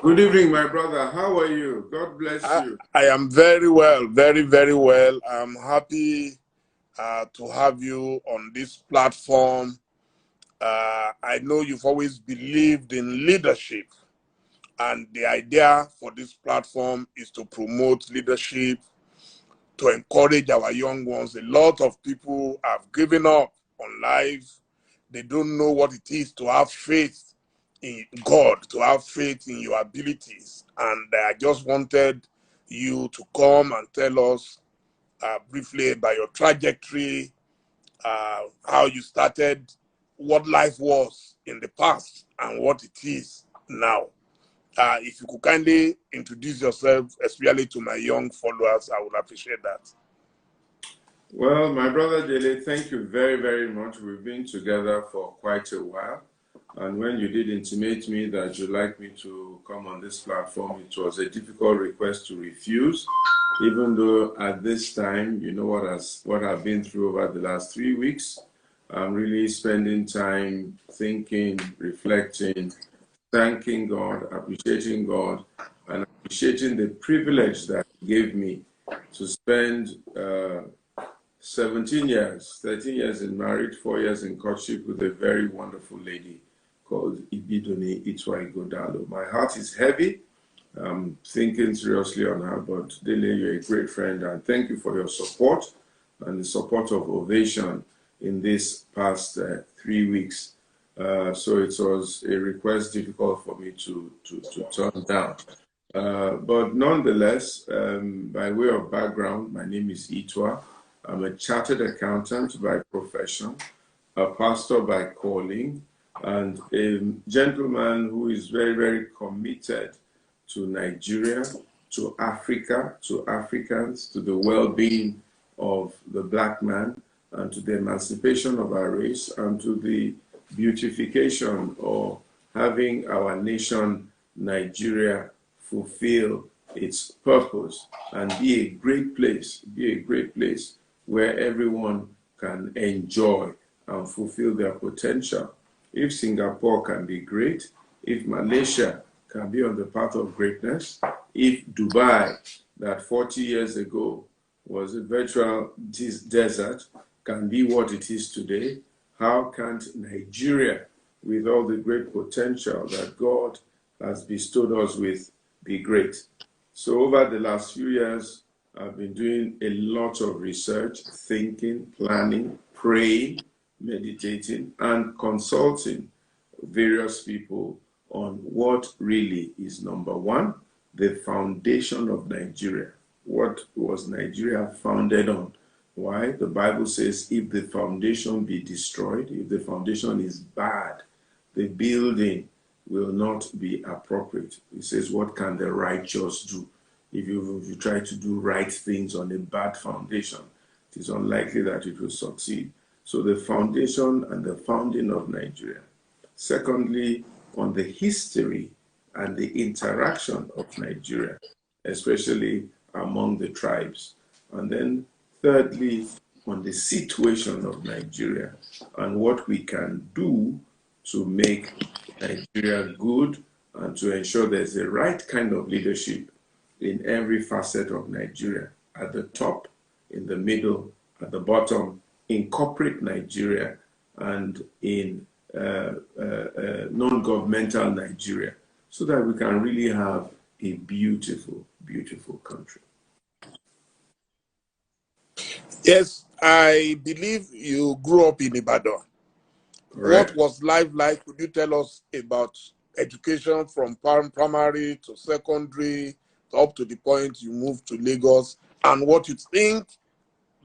Good evening, my brother. How are you? God bless you. I am very well, very, very well. I'm happy to have you on this platform. I know you've always believed in leadership, and the idea for this platform is to promote leadership, to encourage our young ones. A lot of people have given up on life. They don't know what it is to have faith in God, to have faith in your abilities. And I just wanted you to come and tell us briefly about your trajectory, how you started, what life was in the past, and what it is now. If you could kindly introduce yourself, especially to my young followers, I would appreciate that. Well, my brother Dele, thank you very, very much. We've been together for quite a while. And when you did intimate me that you'd like me to come on this platform, it was a difficult request to refuse, even though at this time, you know what I've been through over the last 3 weeks. I'm really spending time thinking, reflecting, thanking God, appreciating God, and appreciating the privilege that He gave me to spend 17 years, 13 years in marriage, 4 years in courtship with a very wonderful lady called Ibidone Itwa Igodalo. My heart is heavy. I'm thinking seriously on her, but Dele, you're a great friend, and thank you for your support and the support of Ovation in this past 3 weeks. So it was a request difficult for me to turn down. But nonetheless, by way of background, my name is Itwa. I'm a chartered accountant by profession, a pastor by calling, and a gentleman who is very, very committed to Nigeria, to Africa, to Africans, to the well-being of the black man, and to the emancipation of our race, and to the beautification or having our nation, Nigeria, fulfill its purpose and be a great place, where everyone can enjoy and fulfill their potential. If Singapore can be great, if Malaysia can be on the path of greatness, if Dubai, that 40 years ago was a virtual desert, can be what it is today, how can't Nigeria, with all the great potential that God has bestowed us with, be great? So over the last few years, I've been doing a lot of research, thinking, planning, praying, meditating, and consulting various people on what really is number one, the foundation of Nigeria. What was Nigeria founded on? Why? The Bible says if the foundation be destroyed, if the foundation is bad, the building will not be appropriate. It says, what can the righteous do? If you try to do right things on a bad foundation, it is unlikely that it will succeed. So the foundation and the founding of Nigeria. Secondly, on the history and the interaction of Nigeria, especially among the tribes. And then thirdly, on the situation of Nigeria and what we can do to make Nigeria good and to ensure there's the right kind of leadership in every facet of Nigeria, at the top, in the middle, at the bottom, in corporate Nigeria, and in non-governmental Nigeria, so that we can really have a beautiful, beautiful country. Yes, I believe you grew up in Ibadan. Correct. What was life like? Could you tell us about education from primary to secondary, up to the point you moved to Lagos, and what you think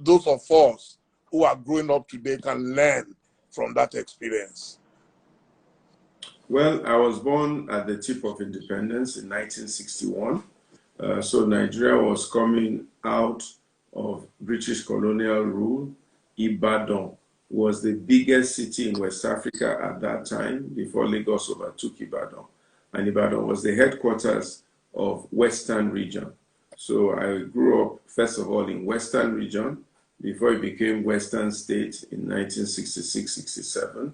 those of us who are growing up today can learn from that experience? Well, I was born at the tip of independence in 1961. So Nigeria was coming out of British colonial rule. Ibadan was the biggest city in West Africa at that time, before Lagos overtook Ibadan. And Ibadan was the headquarters of Western region. So I grew up, first of all, in Western region, before it became Western State in 1966-67.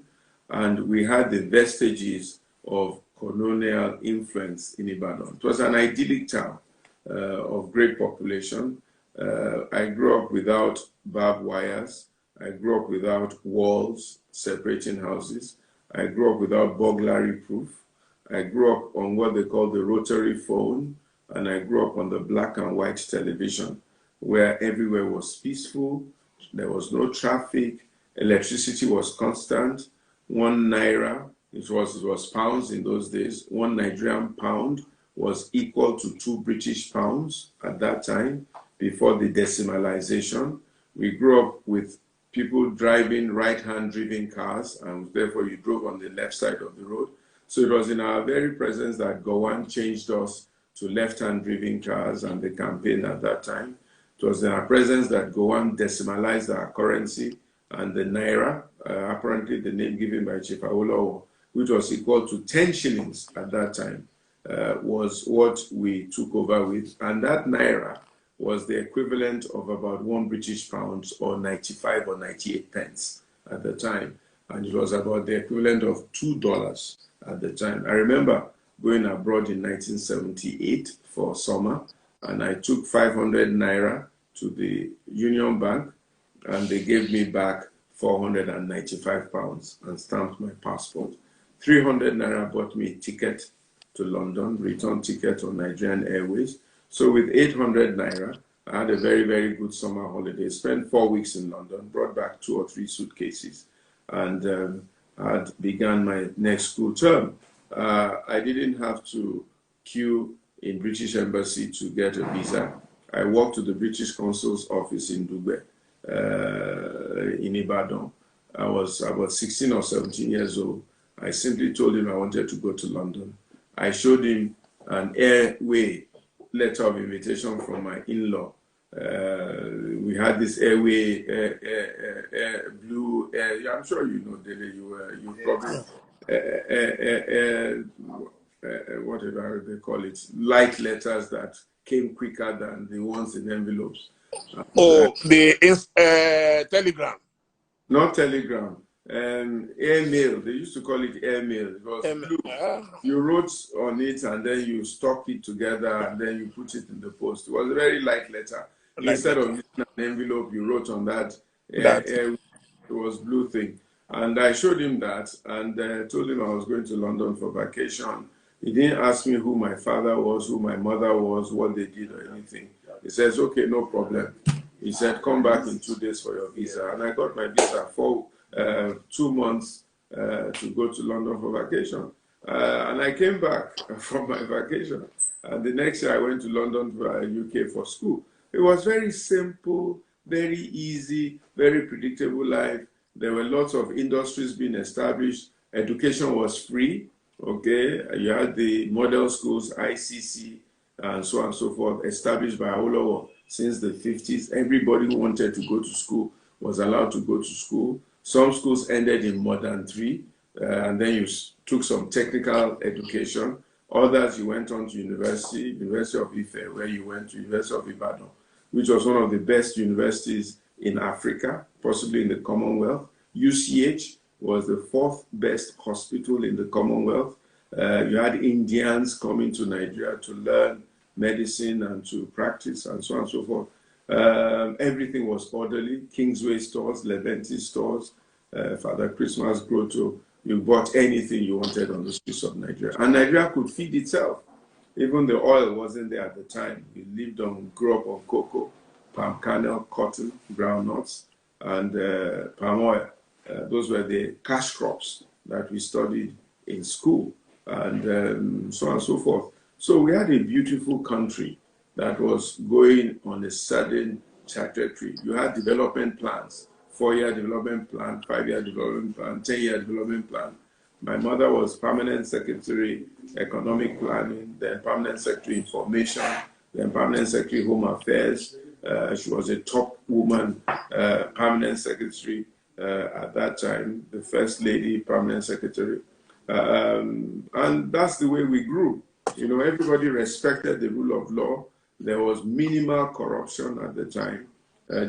And we had the vestiges of colonial influence in Ibadan. It was an idyllic town of great population. I grew up without barbed wires. I grew up without walls separating houses. I grew up without burglary proof. I grew up on what they call the rotary phone, and I grew up on the black and white television, where everywhere was peaceful. There was no traffic. Electricity was constant. 1 naira, it was pounds in those days. 1 Nigerian pound was equal to 2 British pounds at that time, before the decimalization. We grew up with people driving right-hand driven cars, and therefore you drove on the left side of the road. So it was in our very presence that Gowon changed us to left-hand driven cars and the campaign at that time. It was in our presence that Gowon decimalized our currency, and the naira, apparently the name given by Chief Awolowo, which was equal to 10 shillings at that time, was what we took over with. And that naira was the equivalent of about 1 British pound, or 95 or 98 pence at the time. And it was about the equivalent of $2 at the time. I remember going abroad in 1978 for summer, and I took 500 naira to the Union Bank, and they gave me back 495 pounds and stamped my passport. 300 naira bought me a ticket to London, return ticket on Nigerian Airways. So with 800 naira, I had a very, very good summer holiday. Spent 4 weeks in London, brought back 2 or 3 suitcases, and had begun my next school term. I didn't have to queue in British Embassy to get a visa. I walked to the British Consul's office in Dugbe, in Ibadan. I was about 16 or 17 years old. I simply told him I wanted to go to London. I showed him an airway letter of invitation from my in-law. We had this airway, blue air. I'm sure you know, Dele, you probably, whatever they call it, light letters that came quicker than the ones in envelopes. The telegram. Not telegram. Airmail. They used to call it airmail. It was blue. You wrote on it, and then you stuck it together, and then you put it in the post. It was a very light letter. Instead of using an envelope, you wrote on that. It was blue thing. And I showed him that, and told him I was going to London for vacation. He didn't ask me who my father was, who my mother was, what they did, or anything. He says, okay, no problem. He said, come back in 2 days for your visa. And I got my visa for 2 months to go to London for vacation. And I came back from my vacation. And the next year I went to London for UK for school. It was very simple, very easy, very predictable life. There were lots of industries being established. Education was free. Okay, you had the model schools, ICC, and so on and so forth, established by Awolowo since the 50s. Everybody who wanted to go to school was allowed to go to school. Some schools ended in modern 3, and then you took some technical education. Others, you went on to University of Ife, where you went to University of Ibadan, which was one of the best universities in Africa, possibly in the Commonwealth. UCH was the 4th best hospital in the Commonwealth. You had Indians coming to Nigeria to learn medicine and to practice and so on and so forth. Everything was orderly. Kingsway stores, Leventi stores, Father Christmas Grotto. You bought anything you wanted on the streets of Nigeria. And Nigeria could feed itself. Even the oil wasn't there at the time. We grew up on cocoa, palm kernel, cotton, groundnuts, and palm oil. Those were the cash crops that we studied in school, and so on and so forth. So we had a beautiful country that was going on a certain trajectory. You had development plans, 4-year development plan, 5-year development plan, 10-year development plan. My mother was permanent secretary, economic planning, then permanent secretary, information, then permanent secretary, home affairs. She was a top woman, permanent secretary at that time, the first lady, permanent secretary. And that's the way we grew. You know, everybody respected the rule of law. There was minimal corruption at the time.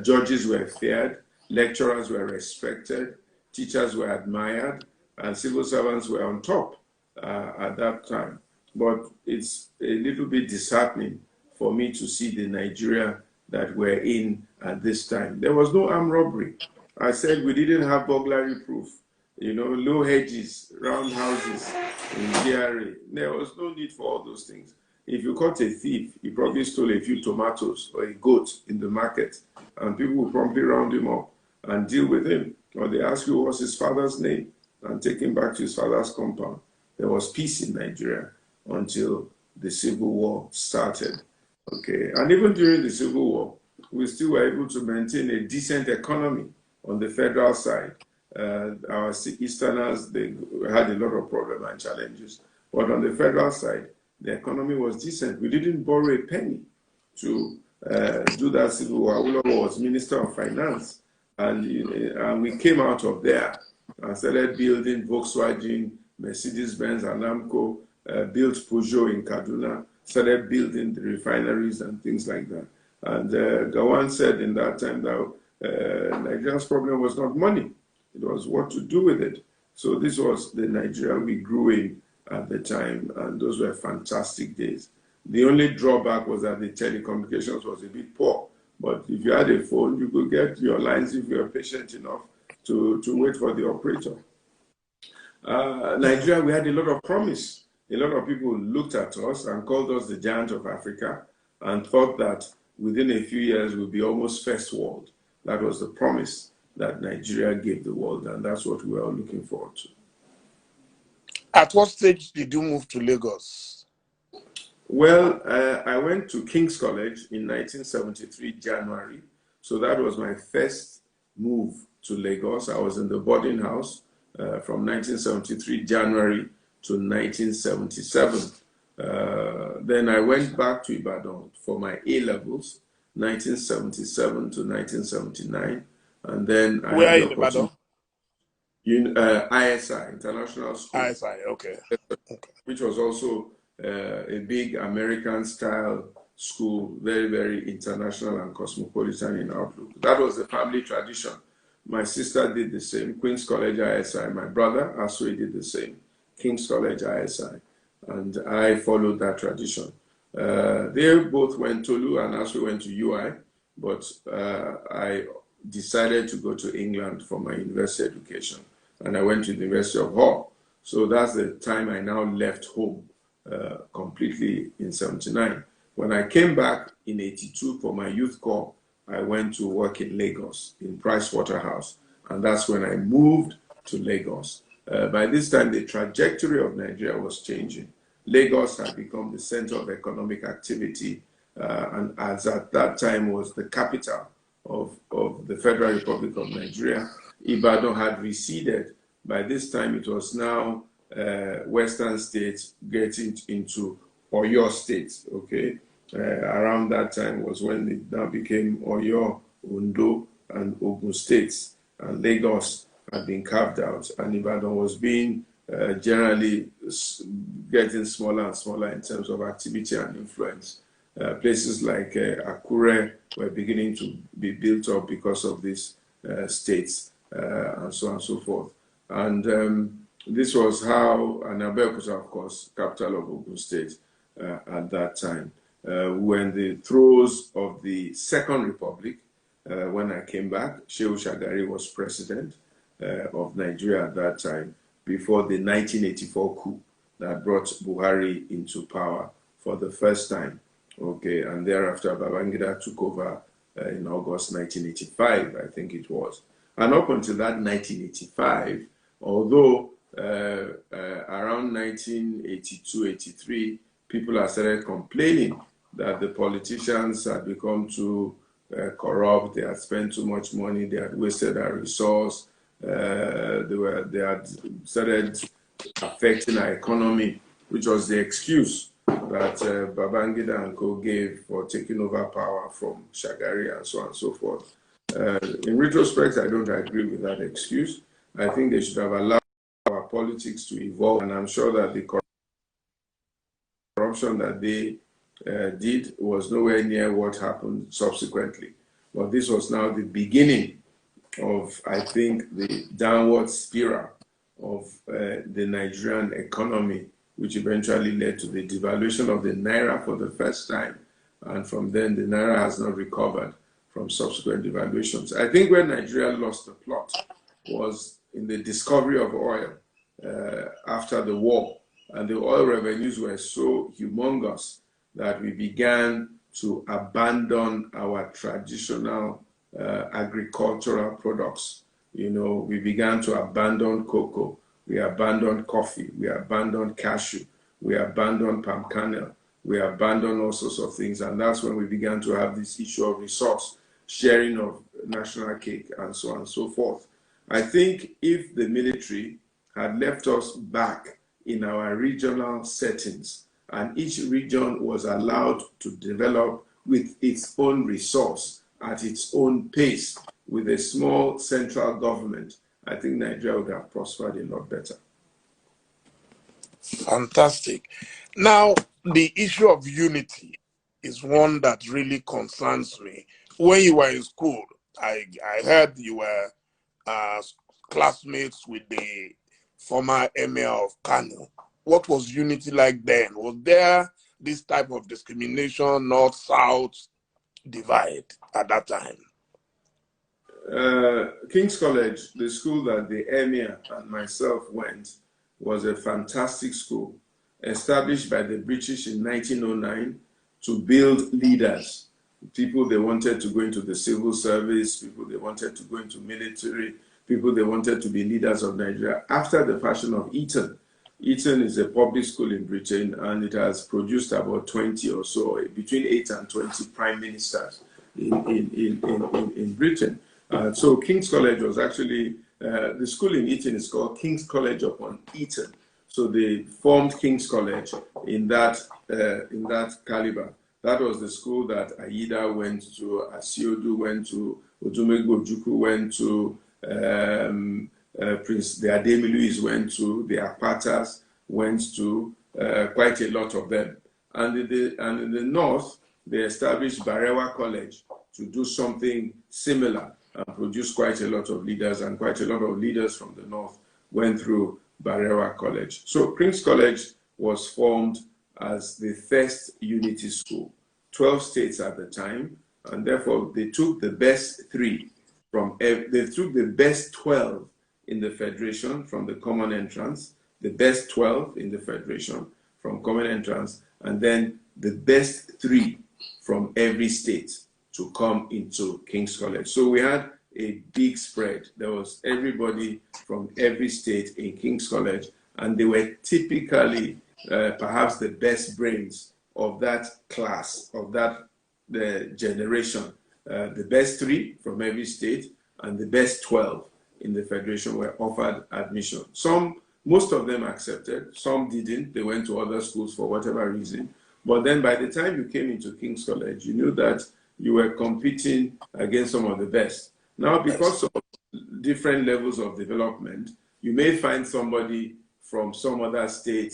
Judges were feared, lecturers were respected, teachers were admired, and civil servants were on top. at that time. But it's a little bit disheartening for me to see the Nigeria that we're in at this time. There was no armed robbery. I said we didn't have burglary proof. You know, low hedges, round houses in GRA. There was no need for all those things. If you caught a thief, he probably stole a few tomatoes or a goat in the market, and people would promptly round him up and deal with him. Or they ask you what's his father's name and take him back to his father's compound. There was peace in Nigeria until the Civil War started. Okay, and even during the Civil War, we still were able to maintain a decent economy on the federal side. Our Easterners, they had a lot of problems and challenges. But on the federal side, the economy was decent. We didn't borrow a penny to do that Civil War. Awolowo was Minister of Finance. And we came out of there and started building Volkswagen, Mercedes-Benz, and Aramco, built Peugeot in Kaduna, started building the refineries and things like that. And Gawan said in that time that Nigeria's problem was not money. It was what to do with it. So this was the Nigeria we grew in at the time, and those were fantastic days. The only drawback was that the telecommunications was a bit poor. But if you had a phone, you could get your lines if you were patient enough to wait for the operator. Nigeria, we had a lot of promise. A lot of people looked at us and called us the giant of Africa and thought that within a few years we'll be almost first world. That was the promise that Nigeria gave the world, and that's what we were all looking forward to. At what stage did you move to Lagos? Well, I went to King's College in 1973, January. So that was my first move to Lagos. I was in the boarding house from 1973, January to 1977. Then I went back to Ibadan for my A-levels, 1977 to 1979. And then I Where in Ibadan? In ISI, International School. ISI, okay. Which was also a big American-style school, very, very international and cosmopolitan in outlook. That was the family tradition. My sister did the same, Queen's College ISI. My brother, Aswe, did the same, King's College ISI. And I followed that tradition. They both went, Tolu and Aswe went to UI, but I decided to go to England for my university education. And I went to the University of Hull. So that's the time I now left home. Completely in 79. When I came back in 82 for my youth corps, I went to work in Lagos, in Price Waterhouse, and that's when I moved to Lagos. By this time, the trajectory of Nigeria was changing. Lagos had become the center of economic activity, and as at that time was the capital of the Federal Republic of Nigeria. Ibadan had receded. By this time, it was now Western states getting into Oyo states, okay? Around that time was when it now became Oyo, Ondo, and Ogun states. And Lagos had been carved out, and Ibadan was being generally getting smaller and smaller in terms of activity and influence. Places like Akure were beginning to be built up because of these states, and so on and so forth. And this was how, and Abeokuta, of course, capital of Ogun State at that time. When the throes of the Second Republic, when I came back, Shehu Shagari was president of Nigeria at that time, before the 1984 coup that brought Buhari into power for the first time. Okay, and thereafter Babangida took over in August 1985, I think it was. And up until that 1985, although around 1982-83, people have started complaining that the politicians had become too corrupt, they had spent too much money, they had wasted our resource, they had started affecting our economy, which was the excuse that Babangida and co gave for taking over power from Shagari and so on and so forth. In retrospect, I don't agree with that excuse. I think they should have allowed our politics to evolve, and I'm sure that the corruption that they did was nowhere near what happened subsequently. But this was now the beginning of, I think, the downward spiral of the Nigerian economy, which eventually led to the devaluation of the naira for the first time. And from then, the naira has not recovered from subsequent devaluations. I think where Nigeria lost the plot was in the discovery of oil after the war. And the oil revenues were so humongous that we began to abandon our traditional agricultural products. You know, we began to abandon cocoa, we abandoned coffee, we abandoned cashew, we abandoned palm kernel, we abandoned all sorts of things. And that's when we began to have this issue of resource sharing of national cake and so on and so forth. I think if the military had left us back in our regional settings and each region was allowed to develop with its own resource at its own pace with a small central government, I think Nigeria would have prospered a lot better. Fantastic. Now, the issue of unity is one that really concerns me. When you were in school, I heard you were classmates with the former Emir of Kano. What was unity like then? Was there this type of discrimination, north-south divide at that time? King's College, the school that the Emir and myself went, was a fantastic school established by the British in 1909 to build leaders, people they wanted to go into the civil service, people they wanted to go into military, people they wanted to be leaders of Nigeria, after the fashion of Eton. Eton is a public school in Britain, and it has produced about 20 or so, between 8 and 20 prime ministers in Britain. So King's College was actually, the school in Eton is called King's College upon Eton. So they formed King's College in that caliber. That was the school that Aida went to, Asiodu went to, Odumegwu Ojukwu went to, the Ademiluis went to, the Akpatas went to, quite a lot of them. And in the north, they established Barewa College to do something similar and produce quite a lot of leaders, and quite a lot of leaders from the north went through Barewa College. So King's College was formed as the first unity school, 12 states at the time, and therefore they took the best 3 from, they took the best 12 in the federation from the common entrance, the best 12 in the federation from common entrance, and then the best 3 from every state to come into King's College. So we had a big spread. There was everybody from every state in King's College, and they were typically perhaps the best brains of that class, of that generation. The best 3 from every state and the best 12 in the federation were offered admission. Most of them accepted, some didn't. They went to other schools for whatever reason. But then by the time you came into King's College, you knew that you were competing against some of the best. Now, because of different levels of development, you may find somebody from some other state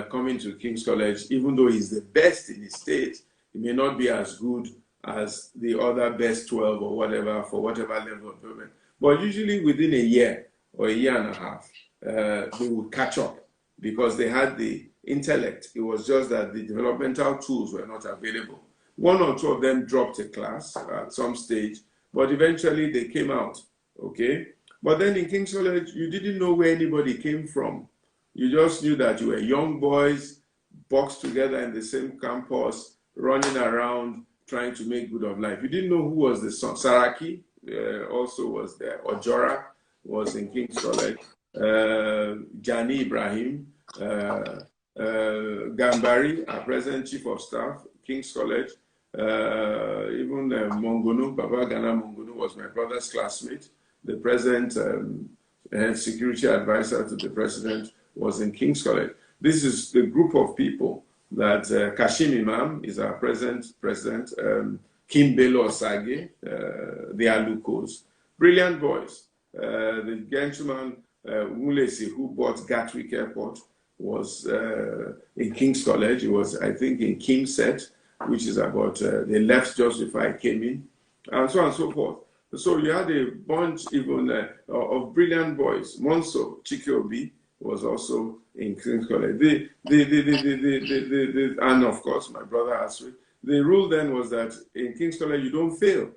coming to King's College, even though he's the best in his state, he may not be as good as the other best 12 or whatever, for whatever level of development. But usually within a year or a year and a half, they would catch up because they had the intellect. It was just that the developmental tools were not available. 1 or 2 of them dropped a class at some stage, but eventually they came out, okay? But then in King's College, you didn't know where anybody came from. You just knew that you were young boys, boxed together in the same campus, running around, trying to make good of life. You didn't know who was the son. Saraki also was there. Ojora was in King's College. Jani Ibrahim, Gambari, our present chief of staff, King's College. Even Mongunu, Baba Gana Mongunu was my brother's classmate. The present head security advisor to the president was in King's College. This is the group of people that Kashim Imam is our present president, Kim Bello Osage, the Alukos, brilliant boys. The gentleman, Mulesi, who bought Gatwick Airport, was in King's College. He was, I think, in Kimset, which is about, they left just before I came in, and so on and so forth. So you had a bunch even of brilliant boys. Monso Chikiobi was also in King's College. And of course, my brother Asri. The rule then was that in King's College, you don't fail.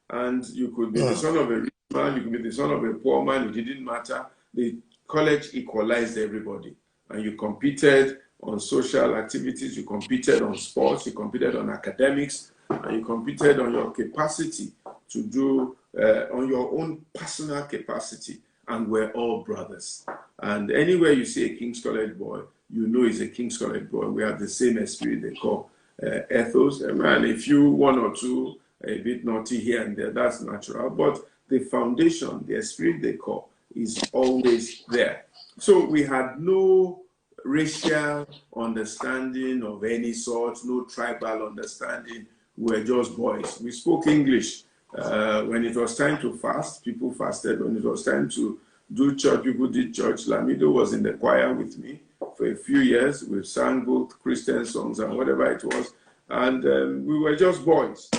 And you could be the son of a rich man, you could be the son of a poor man, it didn't matter. The college equalized everybody. And you competed on social activities, you competed on sports, you competed on academics, and you competed on your capacity to do, on your own personal capacity. And we're all brothers. And anywhere you see a King's College boy, you know he's a King's College boy. We have the same esprit they call ethos. And if you one or two a bit naughty here and there, that's natural. But the foundation, the esprit they call, is always there. So we had no racial understanding of any sort, no tribal understanding. We were just boys. We spoke English. When it was time to fast, people fasted. When it was time to do church, people did church. Lamido was in the choir with me for a few years. We sang both Christian songs and whatever it was. And we were just boys.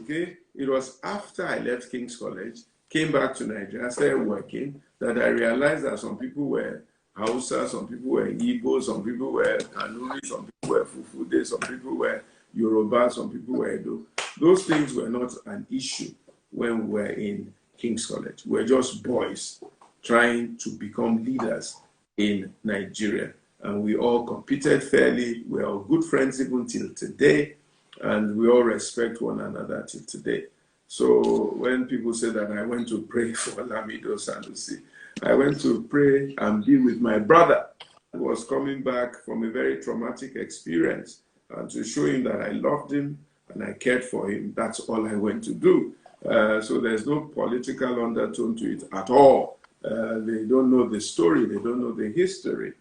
Okay? It was after I left King's College, came back to Nigeria, started working, that I realized that some people were Hausa, some people were Igbo, some people were Kanuri, some people were Fufude, some people were Yoruba, some people were Edo. Those things were not an issue when we were in King's College. We were just boys trying to become leaders in Nigeria. And we all competed fairly. We're all good friends even till today. And we all respect one another till today. So when people say that I went to pray for Lamido Sanusi, I went to pray and be with my brother who was coming back from a very traumatic experience, and to show him that I loved him and I cared for him. That's all I went to do. So there's no political undertone to it at all. They don't know the story. They don't know the history.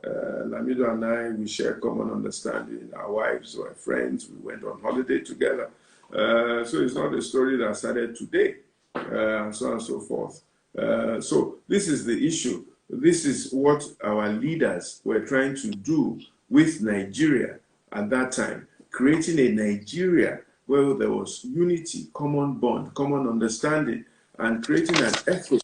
Lamido and I, we share common understanding. Our wives were friends. We went on holiday together. So it's not a story that started today, and so on and so forth. So this is the issue. This is what our leaders were trying to do with Nigeria at that time, creating a Nigeria where there was unity, common bond, common understanding, and creating an effort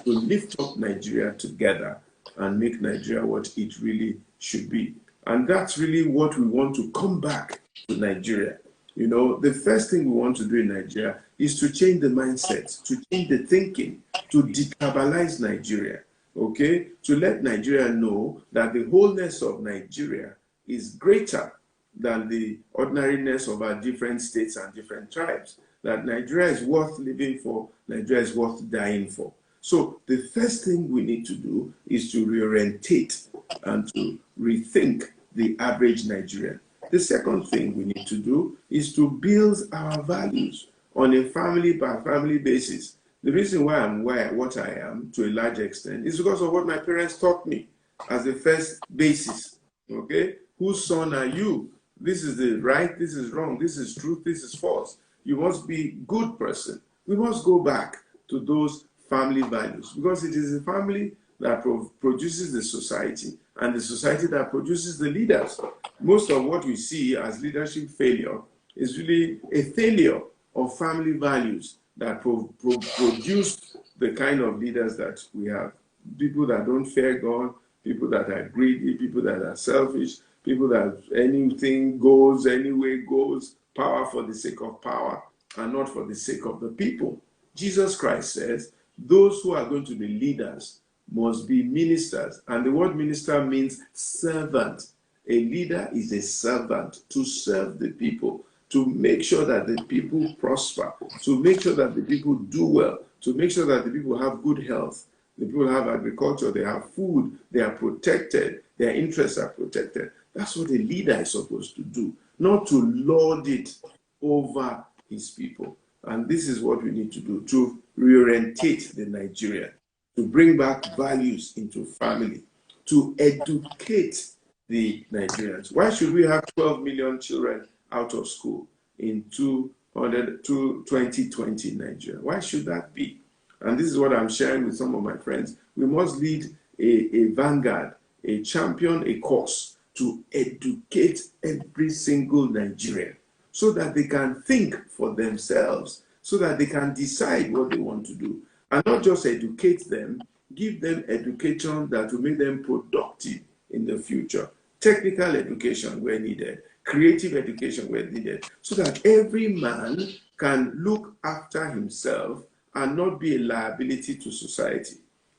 to lift up Nigeria together and make Nigeria what it really should be. And that's really what we want to come back to Nigeria. You know, the first thing we want to do in Nigeria is to change the mindset, to change the thinking, to detribalize Nigeria, okay? To let Nigeria know that the wholeness of Nigeria is greater than the ordinariness of our different states and different tribes, that Nigeria is worth living for, Nigeria is worth dying for. So the first thing we need to do is to reorientate and to rethink the average Nigerian. The second thing we need to do is to build our values on a family by family basis. The reason why I'm what I am to a large extent is because of what my parents taught me as the first basis. Okay? Whose son are you? This is the right, this is wrong, this is truth, this is false. You must be a good person. We must go back to those family values, because it is the family that produces the society, and the society that produces the leaders. Most of what we see as leadership failure is really a failure of family values that produce the kind of leaders that we have. People that don't fear God, people that are greedy, people that are selfish, people that anything goes, anyway goes, power for the sake of power and not for the sake of the people. Jesus Christ says those who are going to be leaders must be ministers. And the word minister means servant. A leader is a servant to serve the people, to make sure that the people prosper, to make sure that the people do well, to make sure that the people have good health, the people have agriculture, they have food, they are protected, their interests are protected. That's what a leader is supposed to do, not to lord it over his people. And this is what we need to do, to reorientate the Nigerian, to bring back values into family, to educate the Nigerians. Why should we have 12 million children out of school in 2020 Nigeria? Why should that be? And this is what I'm sharing with some of my friends. We must lead a vanguard, a champion, a course to educate every single Nigerian so that they can think for themselves, so that they can decide what they want to do. And not just educate them, give them education that will make them productive in the future. Technical education where needed, creative education where needed, so that every man can look after himself and not be a liability to society.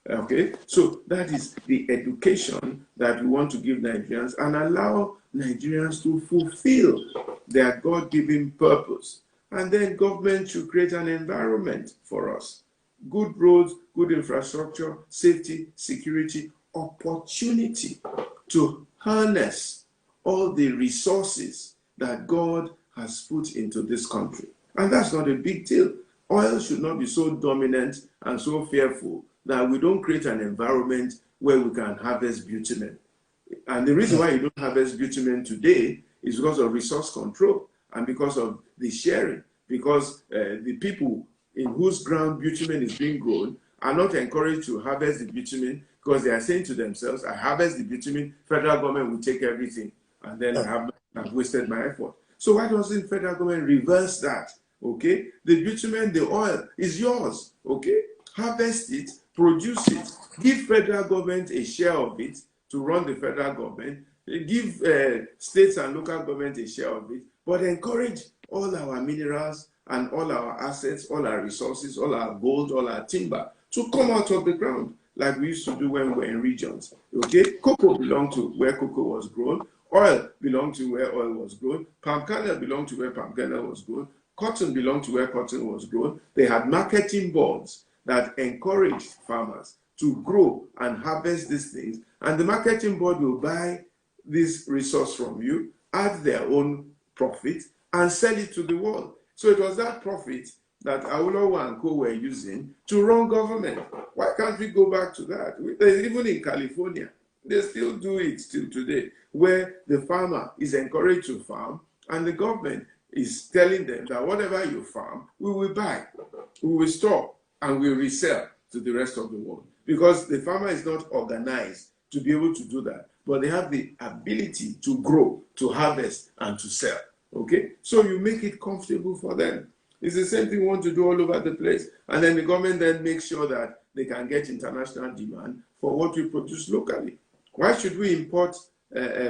Okay, so that is the education that we want to give Nigerians and allow Nigerians to fulfill their God-given purpose. And then government should create an environment for us. Good roads, good infrastructure, safety, security, opportunity to harness all the resources that God has put into this country. And that's not a big deal. Oil should not be so dominant and so fearful that we don't create an environment where we can harvest bitumen. And the reason why you don't harvest bitumen today is because of resource control and because of the sharing, because the people in whose ground bitumen is being grown are not encouraged to harvest the bitumen because they are saying to themselves, I harvest the bitumen, federal government will take everything, and then I've wasted my effort. So why doesn't federal government reverse that? Okay, the bitumen, the oil is yours. Okay, harvest it, produce it, give federal government a share of it to run the federal government, give states and local government a share of it, but encourage all our minerals and all our assets, all our resources, all our gold, all our timber to come out of the ground like we used to do when we were in regions. Okay, cocoa belonged to where cocoa was grown, oil belonged to where oil was grown, palm kernel belonged to where palm kernel was grown, cotton belonged to where cotton was grown. They had marketing boards that encouraged farmers to grow and harvest these things, and the marketing board will buy this resource from you, add their own profit, and sell it to the world. So it was that profit that Awolowo and Co were using to run government. Why can't we go back to that? Even in California, they still do it till today, where the farmer is encouraged to farm, and the government is telling them that whatever you farm, we will buy, we will store, and we will resell to the rest of the world. Because the farmer is not organized to be able to do that, but they have the ability to grow, to harvest, and to sell. Okay? So you make it comfortable for them. It's the same thing we want to do all over the place. And then the government then makes sure that they can get international demand for what we produce locally. Why should we import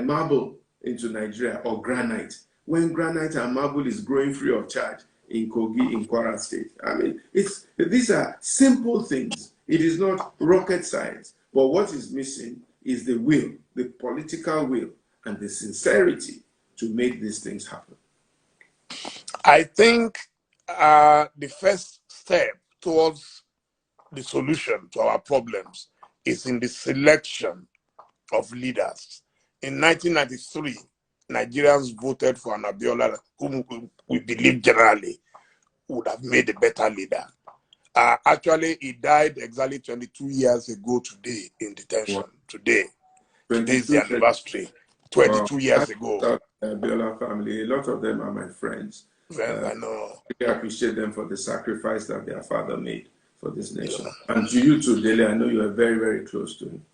marble into Nigeria or granite when granite and marble is growing free of charge in Kogi, in Kwara State? I mean, these are simple things. It is not rocket science. But what is missing is the will, the political will, and the sincerity to make these things happen. I think the first step towards the solution to our problems is in the selection of leaders. In 1993, Nigerians voted for an Abiola, whom we believe generally would have made a better leader. Actually, he died exactly 22 years ago today in detention. What? Today is the anniversary. 22 years ago. Abiola family, a lot of them are my friends. I know. I appreciate them for the sacrifice that their father made for this nation. Yeah. And to you too, Dele, I know you are very, very close to him.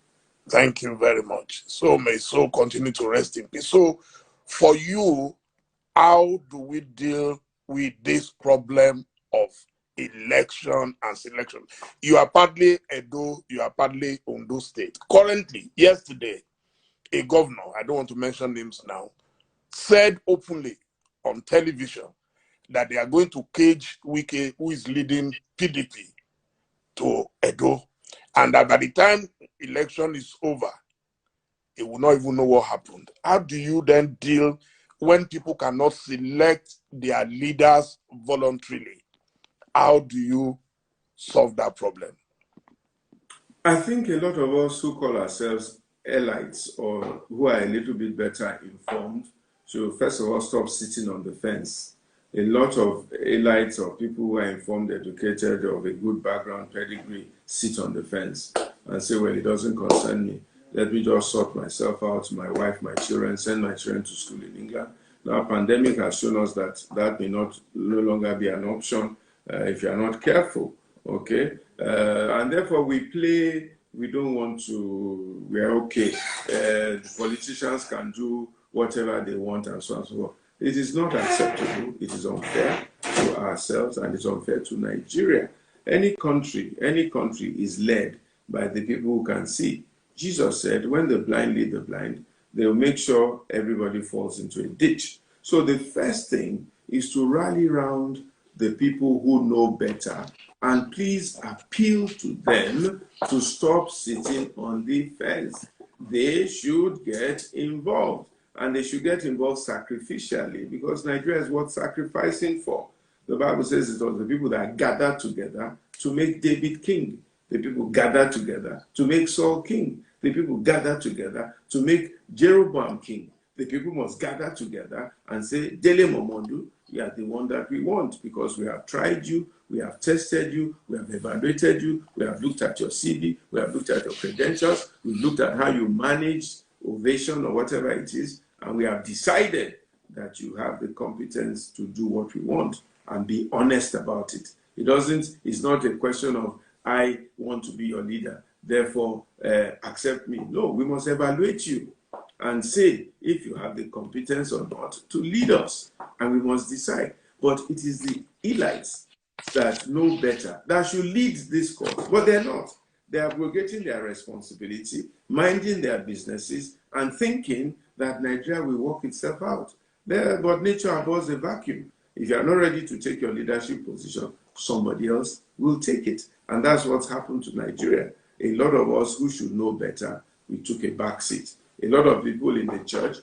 Thank you very much. So may so continue to rest in peace. So for you, how do we deal with this problem of election and selection? You are partly Edo, you are partly Ondo State. Currently, yesterday, a governor, I don't want to mention names now, said openly on television that they are going to cage Wike, who is leading PDP, to Edo, and that by the time election is over, he will not even know what happened. How do you then deal when people cannot select their leaders voluntarily? How do you solve that problem? I think a lot of us who call ourselves elites or who are a little bit better informed should first of all stop sitting on the fence. A lot of elites or people who are informed, educated, of a good background, pedigree, sit on the fence and say, well, it doesn't concern me. Let me just sort myself out, my wife, my children, send my children to school in England. Now, pandemic has shown us that that may no longer be an option if you're not careful, okay? And therefore, we don't want to, we're okay. The politicians can do whatever they want and so on and so forth. It is not acceptable. It is unfair to ourselves, and it's unfair to Nigeria. Any country is led by the people who can see. Jesus said, when the blind lead the blind, they'll make sure everybody falls into a ditch. So the first thing is to rally around the people who know better, and please appeal to them to stop sitting on the fence. They should get involved, and they should get involved sacrificially, because Nigeria is worth sacrificing for. The Bible says it was the people that gathered together to make David king. The people gathered together to make Saul king. The people gathered together to make Jeroboam king. The people must gather together and say, Dele Momondu, you are the one that we want, because we have tried you, we have tested you, we have evaluated you, we have looked at your CV, we have looked at your credentials, we've looked at how you manage Ovation or whatever it is, and we have decided that you have the competence to do what we want, and be honest about it. It's not a question of, I want to be your leader, therefore accept me. No, we must evaluate you and say if you have the competence or not to lead us, and we must decide. But it is the elites that know better that should lead this cause, but they're not. They are abrogating their responsibility, minding their businesses, and thinking that Nigeria will work itself out. But nature abhors a vacuum. If you are not ready to take your leadership position, somebody else will take it. And that's what's happened to Nigeria. A lot of us who should know better, we took a back seat. A lot of people in the church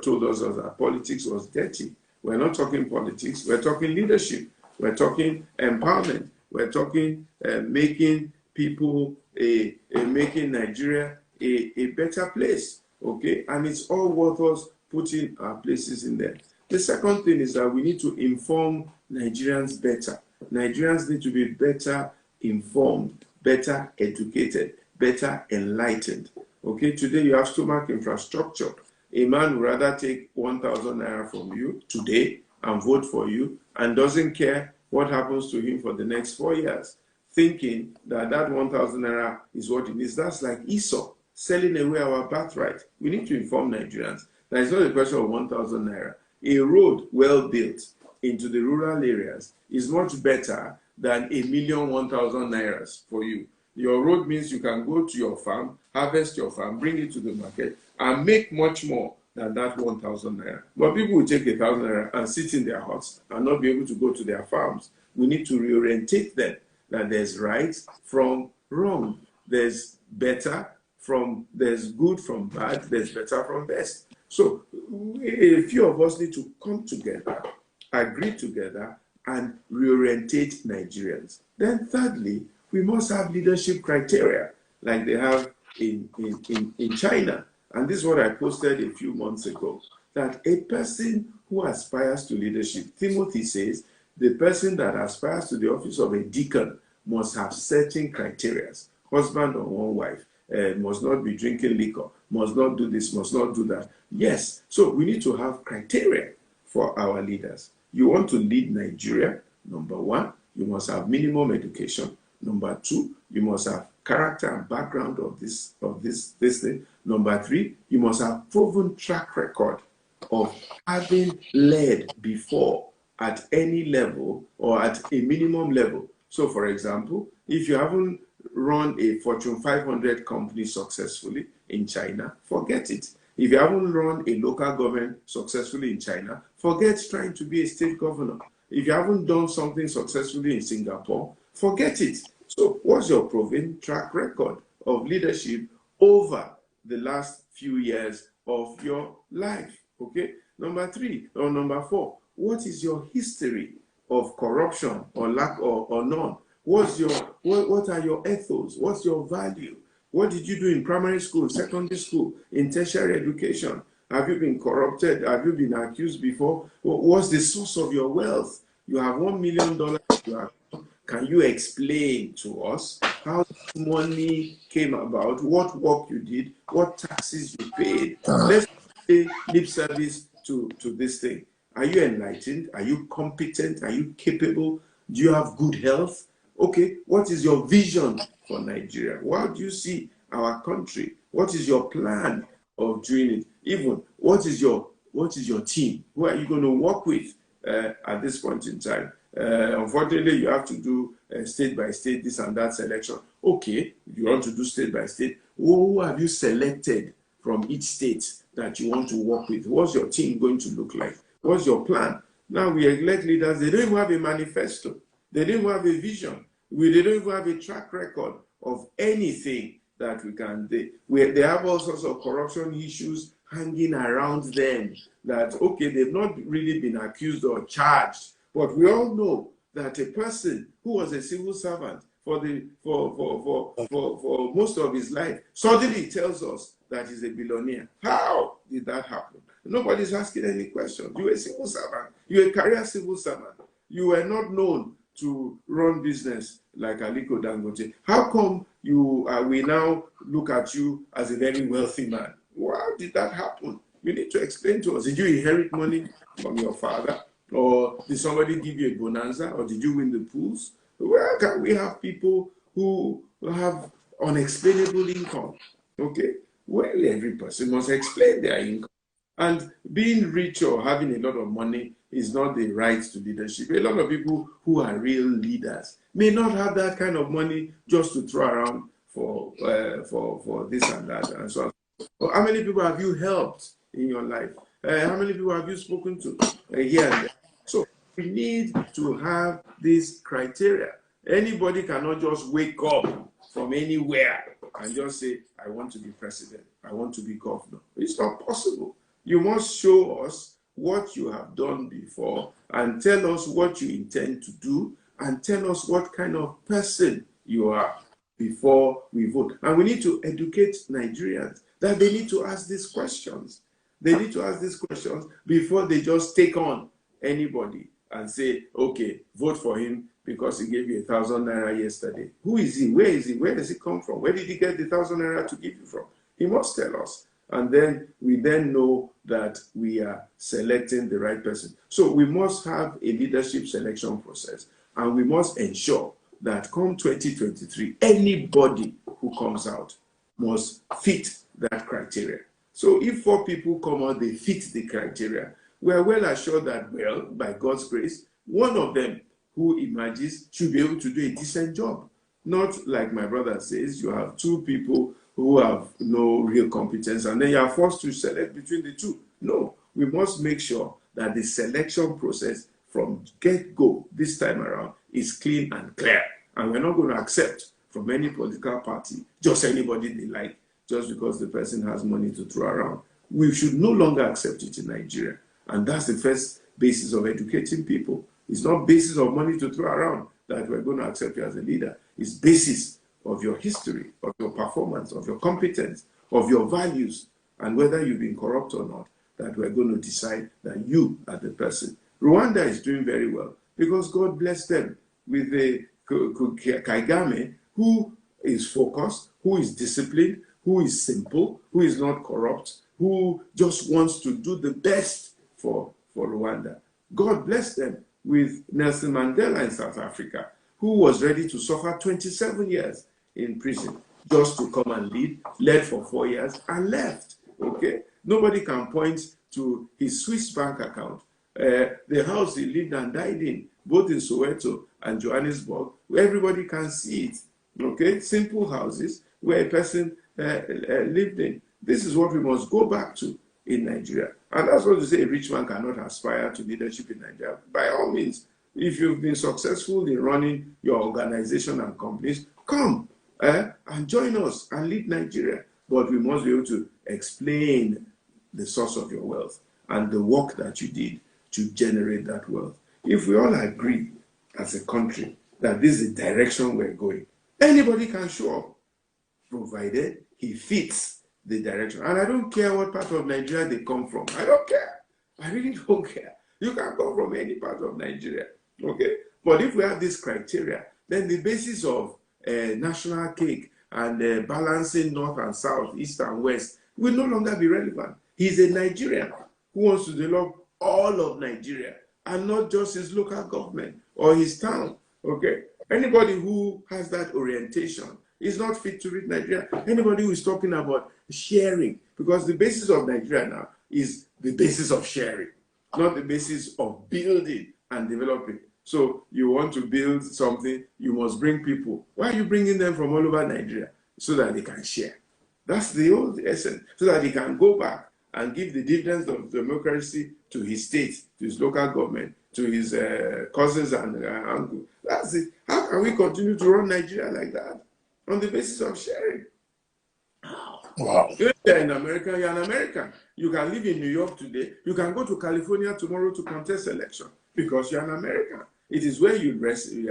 told us that politics was dirty. We're not talking politics, we're talking leadership. We're talking empowerment. We're talking making people, making Nigeria a better place, okay? And it's all worth us putting our places in there. The second thing is that we need to inform Nigerians better. Nigerians need to be better informed, better educated, better enlightened. Okay, today you have stomach infrastructure. A man would rather take 1,000 naira from you today and vote for you, and doesn't care what happens to him for the next 4 years, thinking that 1,000 naira is what it is. That's like Esau selling away our birthright. We need to inform Nigerians that it's not a question of 1,000 naira. A road well built into the rural areas is much better than 1,001,000 nairas for you. Your road means you can go to your farm, harvest your farm, bring it to the market, and make much more than that 1,000 naira. But people will take 1,000 naira and sit in their huts and not be able to go to their farms. We need to reorientate them that there's right from wrong. There's better from, there's good from bad, there's better from best. So a few of us need to come together, agree together, and reorientate Nigerians. Then thirdly, we must have leadership criteria like they have in China. And this is what I posted a few months ago, that a person who aspires to leadership, Timothy says, the person that aspires to the office of a deacon must have certain criteria. Husband or one wife, must not be drinking liquor, must not do this, must not do that. Yes, so we need to have criteria for our leaders. You want to lead Nigeria, number one, you must have minimum education. Number two, you must have character and background of this thing. Number three, you must have proven track record of having led before at any level or at a minimum level. So for example, if you haven't run a Fortune 500 company successfully in China, forget it. If you haven't run a local government successfully in China, forget trying to be a state governor. If you haven't done something successfully in Singapore, forget it. So what's your proven track record of leadership over the last few years of your life? Okay. Number three or number four, what is your history of corruption or lack or none? What are your ethos? What's your value? What did you do in primary school, secondary school, in tertiary education? Have you been corrupted? Have you been accused before? What's the source of your wealth? You have $1 million. Can you explain to us how money came about, what work you did, what taxes you paid? Let's pay lip service to this thing. Are you enlightened? Are you competent? Are you capable? Do you have good health? Okay, what is your vision for Nigeria? How do you see our country? What is your plan of doing it? Even, what is your what is your team? Who are you going to work with at this point in time? Unfortunately, you have to do state by state, this and that selection. Okay, if you want to do state by state, who have you selected from each state that you want to work with? What's your team going to look like? What's your plan? Now we elect leaders, they don't even have a manifesto. They don't even have a vision. They don't even have a track record of anything that we can do. They have all sorts of corruption issues hanging around them that, okay, they've not really been accused or charged, but we all know that a person who was a civil servant for most of his life suddenly tells us that he's a billionaire. How did that happen? Nobody's asking any questions. You were a civil servant. You were a career civil servant. You were not known to run business like Aliko Dangote. How come we now look at you as a very wealthy man? How did that happen? You need to explain to us. Did you inherit money from your father? Or did somebody give you a bonanza? Or did you win the pools? Where can we have people who have unexplainable income? Okay? Well, every person must explain their income. And being rich or having a lot of money is not the right to leadership. A lot of people who are real leaders may not have that kind of money just to throw around for this and that and so on. Well, how many people have you helped in your life? How many people have you spoken to here and there? So we need to have this criteria. Anybody cannot just wake up from anywhere and just say, I want to be president, I want to be governor. It's not possible. You must show us what you have done before and tell us what you intend to do and tell us what kind of person you are before we vote. And we need to educate Nigerians that they need to ask these questions. They need to ask these questions before they just take on anybody and say, okay, vote for him because he gave you 1,000 naira yesterday. Who is he? Where is he? Where does he come from? Where did he get the 1,000 naira to give you from? He must tell us. And then we then know that we are selecting the right person. So we must have a leadership selection process, and we must ensure that come 2023, anybody who comes out must fit that criteria. So if 4 people come out, they fit the criteria, we are well assured that, well, by God's grace, one of them who emerges should be able to do a decent job. Not like my brother says, you have 2 people who have no real competence, and then you are forced to select between the 2. No, we must make sure that the selection process from get-go this time around is clean and clear. And we're not going to accept from any political party just anybody they like, just because the person has money to throw around. We should no longer accept it in Nigeria. And that's the first basis of educating people. It's not basis of money to throw around that we're going to accept you as a leader. It's basis of your history, of your performance, of your competence, of your values, and whether you've been corrupt or not, that we're going to decide that you are the person. Rwanda is doing very well because God blessed them with the Kagame, who is focused, who is disciplined, who is simple, who is not corrupt, who just wants to do the best for Rwanda. God blessed them with Nelson Mandela in South Africa, who was ready to suffer 27 years in prison just to come and led for 4 years and left. Okay? Nobody can point to his Swiss bank account, the house he lived and died in, both in Soweto and Johannesburg, where everybody can see it. Okay? Simple houses where a person lived in. This is what we must go back to in Nigeria. And that's what to say a rich man cannot aspire to leadership in Nigeria. By all means, if you've been successful in running your organization and companies, come and join us and lead Nigeria. But we must be able to explain the source of your wealth and the work that you did to generate that wealth. If we all agree as a country that this is the direction we're going, anybody can show up, provided he fits the direction. And I don't care what part of Nigeria they come from. I don't care. I really don't care. You can come from any part of Nigeria. Okay? But if we have this criteria, then the basis of national cake and balancing north and south, east and west will no longer be relevant. He's a Nigerian who wants to develop all of Nigeria and not just his local government or his town. Okay? Anybody who has that orientation is not fit to lead Nigeria. Anybody who is talking about sharing, because the basis of Nigeria now is the basis of sharing, not the basis of building and developing. So you want to build something, you must bring people. Why are you bringing them from all over Nigeria? So that they can share. That's the old essence. So that he can go back and give the dividends of democracy to his state, to his local government, to his cousins and uncles. That's it. How can we continue to run Nigeria like that? On the basis of sharing. Wow. If you're in America, you're an American. You can live in New York today. You can go to California tomorrow to contest election because you're an American. It is where you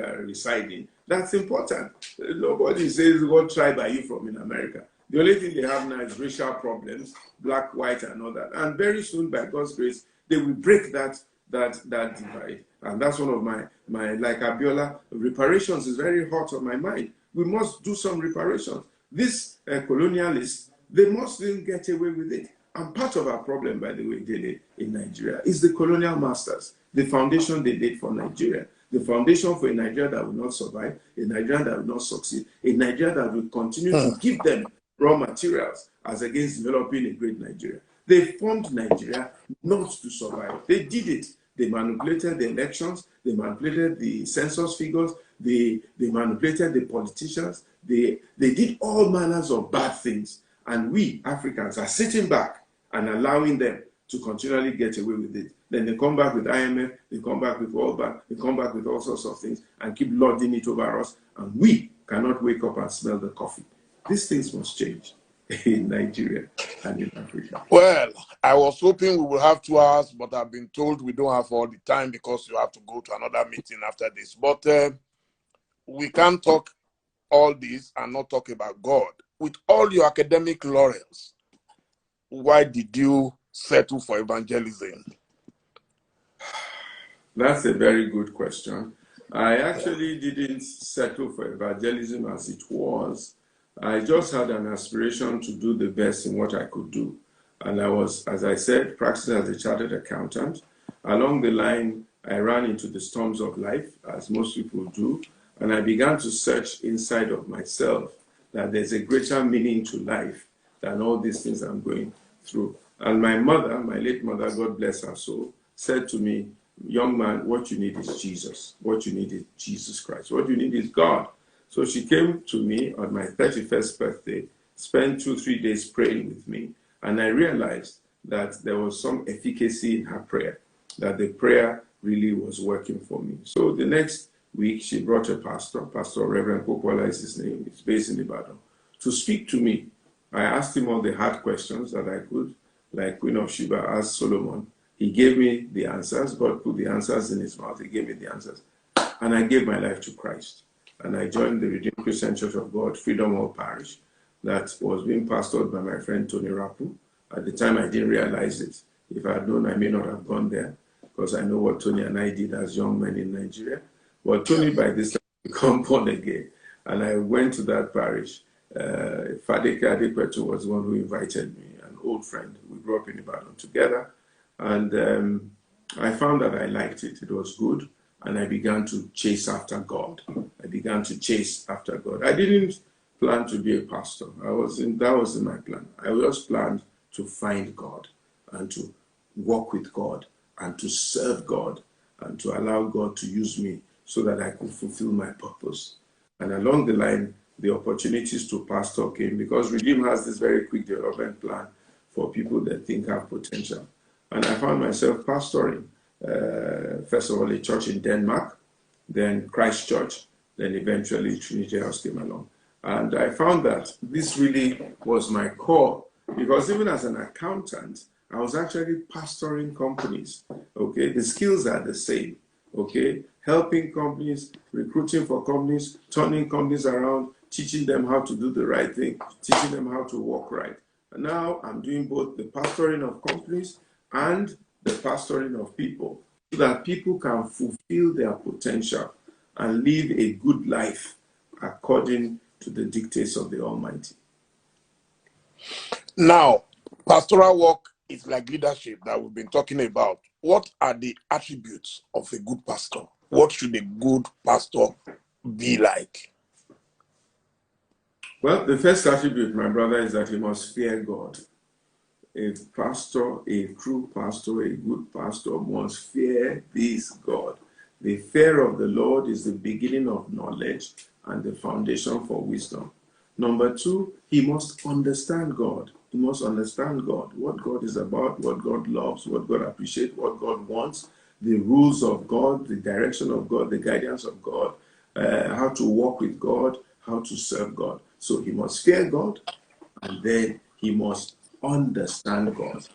are residing. That's important. Nobody says, what tribe are you from in America? The only thing they have now is racial problems, black, white, and all that. And very soon, by God's grace, they will break that divide. And that's one of my like Abiola, reparations is very hot on my mind. We must do some reparations. These colonialists, they mustn't get away with it. And part of our problem, by the way, Dele, in Nigeria, is the colonial masters, the foundation they laid for Nigeria, the foundation for a Nigeria that will not survive, a Nigeria that will not succeed, a Nigeria that will continue to give them raw materials as against developing a great Nigeria. They formed Nigeria not to survive. They did it. They manipulated the elections. They manipulated the census figures. They manipulated the politicians. They did all manners of bad things. And we, Africans, are sitting back and allowing them to continually get away with it. Then they come back with IMF, they come back with World Bank, they come back with all sorts of things and keep lording it over us. And we cannot wake up and smell the coffee. These things must change in Nigeria and in Africa. Well, I was hoping we will have 2 hours, but I've been told we don't have all the time because you have to go to another meeting after this. But we can't talk all this and not talk about God. With all your academic laurels, why did you settle for evangelism? That's a very good question. I actually didn't settle for evangelism as it was. I just had an aspiration to do the best in what I could do. And I was, as I said, practicing as a chartered accountant. Along the line, I ran into the storms of life, as most people do, and I began to search inside of myself that there's a greater meaning to life than all these things I'm going through. And my mother, my late mother, God bless her soul, said to me, young man, what you need is Jesus. What you need is Jesus Christ. What you need is God. So she came to me on my 31st birthday, spent 2-3 days praying with me, and I realized that there was some efficacy in her prayer, that the prayer really was working for me. So the next week, she brought a pastor, Pastor Reverend Popola is his name, he's based in Ibadan, to speak to me. I asked him all the hard questions that I could, like Queen of Sheba asked Solomon. He gave me the answers. God put the answers in his mouth. He gave me the answers. And I gave my life to Christ. And I joined the Redeemed Christian Church of God, Freedom Hall Parish, that was being pastored by my friend Tony Rapu. At the time, I didn't realize it. If I had known, I may not have gone there, because I know what Tony and I did as young men in Nigeria. But Tony, by this time, became born again. And I went to that parish. Fadeke Adekwetu was the one who invited me, an old friend. We grew up in Ibadan together. And I found that I liked it. It was good. And I began to chase after God. I began to chase after God. I didn't plan to be a pastor. That wasn't my plan. I just planned to find God and to walk with God and to serve God and to allow God to use me so that I could fulfill my purpose. And along the line, the opportunities to pastor came because Redeem has this very quick development plan for people that think have potential. And I found myself pastoring, first of all, a church in Denmark, then Christ Church, then eventually Trinity House came along. And I found that this really was my core, because even as an accountant, I was actually pastoring companies, okay? The skills are the same, okay? Helping companies, recruiting for companies, turning companies around, teaching them how to do the right thing, teaching them how to walk right. And now I'm doing both the pastoring of companies and the pastoring of people, so that people can fulfill their potential and live a good life according to the dictates of the Almighty. Now, pastoral work is like leadership that we've been talking about. What are the attributes of a good pastor? What should a good pastor be like? Well, the first attribute, my brother, is that he must fear God. a pastor, a true pastor, a good pastor must fear this God. The fear of the Lord is the beginning of knowledge and the foundation for wisdom. Number two, he must understand God. He must understand God, what God is about, what God loves, what God appreciates, what God wants, the rules of God, the direction of God, the guidance of God, how to walk with God, how to serve God. So he must fear God, and then he must understand God.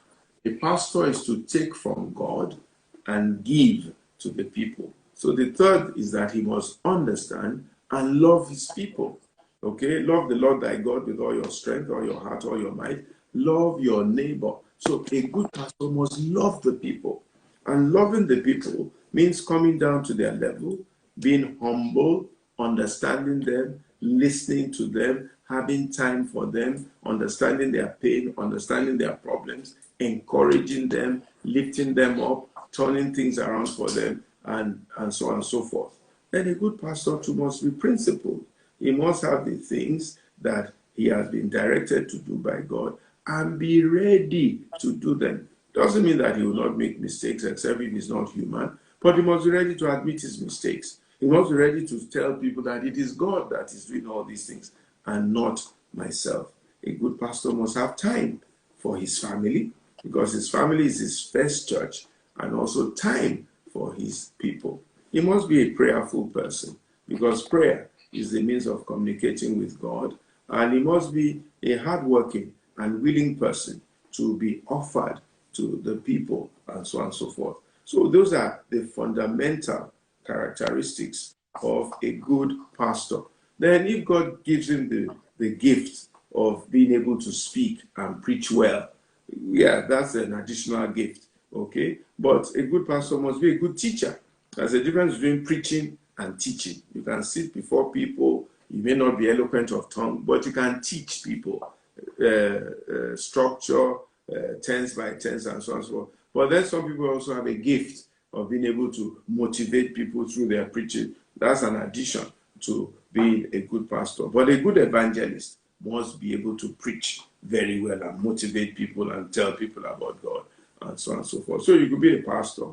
A pastor is to take from God and give to the people. So the third is that he must understand and love his people. Okay, love the Lord thy God with all your strength, all your heart, all your might. Love your neighbor. So a good pastor must love the people. And loving the people means coming down to their level, being humble, understanding them, listening to them, having time for them, understanding their pain, understanding their problems, encouraging them, lifting them up, turning things around for them, and so on and so forth. Then a good pastor too must be principled. He must have the things that he has been directed to do by God and be ready to do them. Doesn't mean that he will not make mistakes, except if he's not human, but he must be ready to admit his mistakes. He must be ready to tell people that it is God that is doing all these things and not myself. A good pastor must have time for his family, because his family is his first church, and also time for his people. He must be a prayerful person, because prayer is the means of communicating with God, and he must be a hardworking and willing person to be offered to the people, and so on and so forth. So those are the fundamental characteristics of a good pastor. Then if God gives him the gift of being able to speak and preach well, yeah, that's an additional gift, okay? But a good pastor must be a good teacher. There's a difference between preaching and teaching. You can sit before people, you may not be eloquent of tongue, but you can teach people structure, tense by tense, and so on and so forth. But then some people also have a gift of being able to motivate people through their preaching. That's an addition to being a good pastor. But a good evangelist must be able to preach very well and motivate people and tell people about God, and so on and so forth. So you could be a pastor,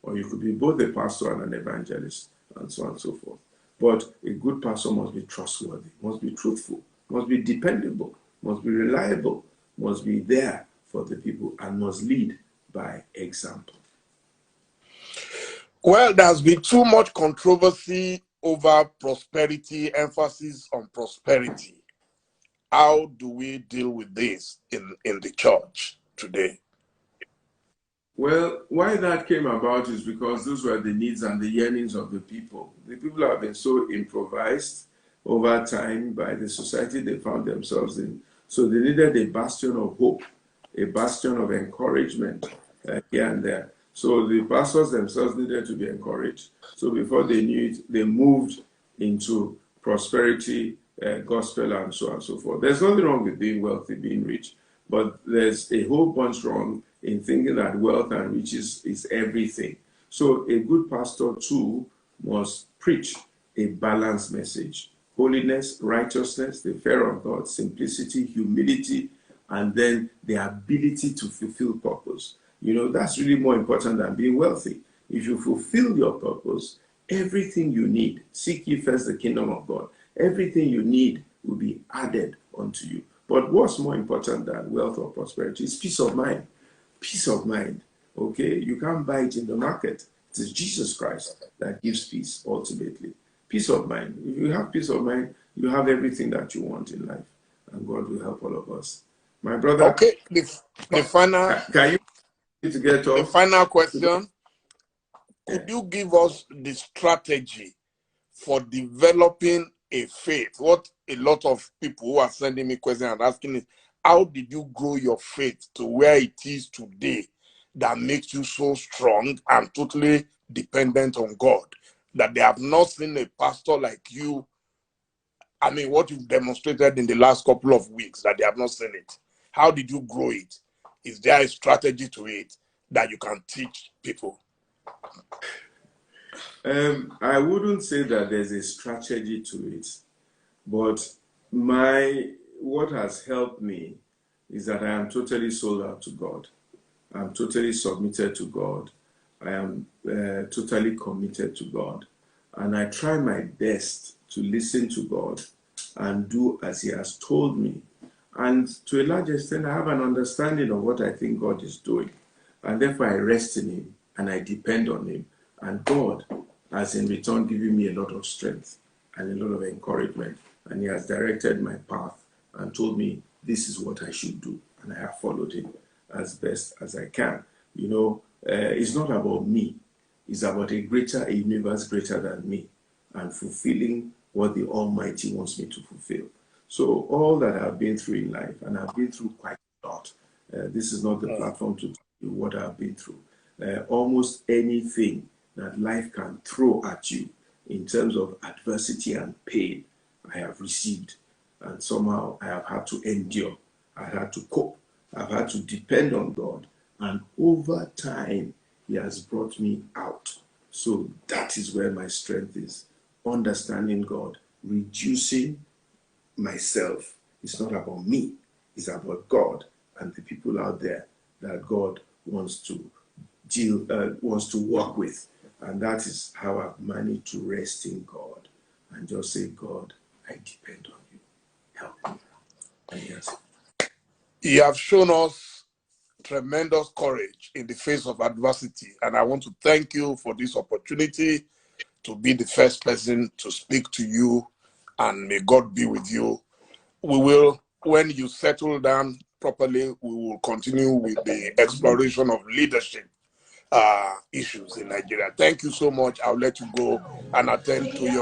or you could be both a pastor and an evangelist, and so on and so forth. But a good pastor must be trustworthy, must be truthful, must be dependable, must be reliable, must be there for the people, and must lead by example. Well, there's been too much controversy over prosperity, emphasis on prosperity. How do we deal with this in the church today? Well, why that came about is because those were the needs and the yearnings of the people. The people have been so improvised over time by the society they found themselves in. So they needed a bastion of hope, a bastion of encouragement here and there. So the pastors themselves needed to be encouraged. So before they knew it, they moved into prosperity, gospel, and so on and so forth. There's nothing wrong with being wealthy, being rich, but there's a whole bunch wrong in thinking that wealth and riches is everything. So a good pastor too must preach a balanced message. Holiness, righteousness, the fear of God, simplicity, humility, and then the ability to fulfill purpose. You know, that's really more important than being wealthy. If you fulfill your purpose, everything you need, seek ye first the kingdom of God, everything you need will be added unto you. But what's more important than wealth or prosperity is peace of mind. Peace of mind, okay? You can't buy it in the market. It is Jesus Christ that gives peace ultimately. Peace of mind. If you have peace of mind, you have everything that you want in life, and God will help all of us. My brother, Okay, the final can you to get the off? final question. Could Yeah. you give us the strategy for developing a faith? What a lot of people who are sending me questions and asking is, how did you grow your faith to where it is today that makes you so strong and totally dependent on God? That they have not seen a pastor like you. I mean, what you've demonstrated in the last couple of weeks, that they have not seen it. How did you grow it? Is there a strategy to it that you can teach people? I wouldn't say that there's a strategy to it, but what has helped me is that I am totally sold out to God. I'm totally submitted to God. I am totally committed to God. And I try my best to listen to God and do as He has told me. And to a large extent, I have an understanding of what I think God is doing. And therefore, I rest in Him and I depend on Him. And God has in return given me a lot of strength and a lot of encouragement. And He has directed my path and told me this is what I should do. And I have followed Him as best as I can. You know, it's not about me. It's about a universe greater than me, and fulfilling what the Almighty wants me to fulfill. So all that I've been through in life, and I've been through quite a lot. This is not the platform to tell you what I've been through. Almost anything that life can throw at you in terms of adversity and pain, I have received. And somehow I have had to endure. I've had to cope. I've had to depend on God. And over time, He has brought me out. So that is where my strength is. Understanding God, reducing myself. It's not about me. It's about God and the people out there that God wants to work with. And that is how I've managed to rest in God and just say, God, I depend on you. Help me. And yes. You have shown us tremendous courage in the face of adversity. And I want to thank you for this opportunity to be the first person to speak to you, and may God be with you. We will, when you settle down properly, we will continue with the exploration of leadership issues in Nigeria. Thank you so much. I'll let you go and attend to your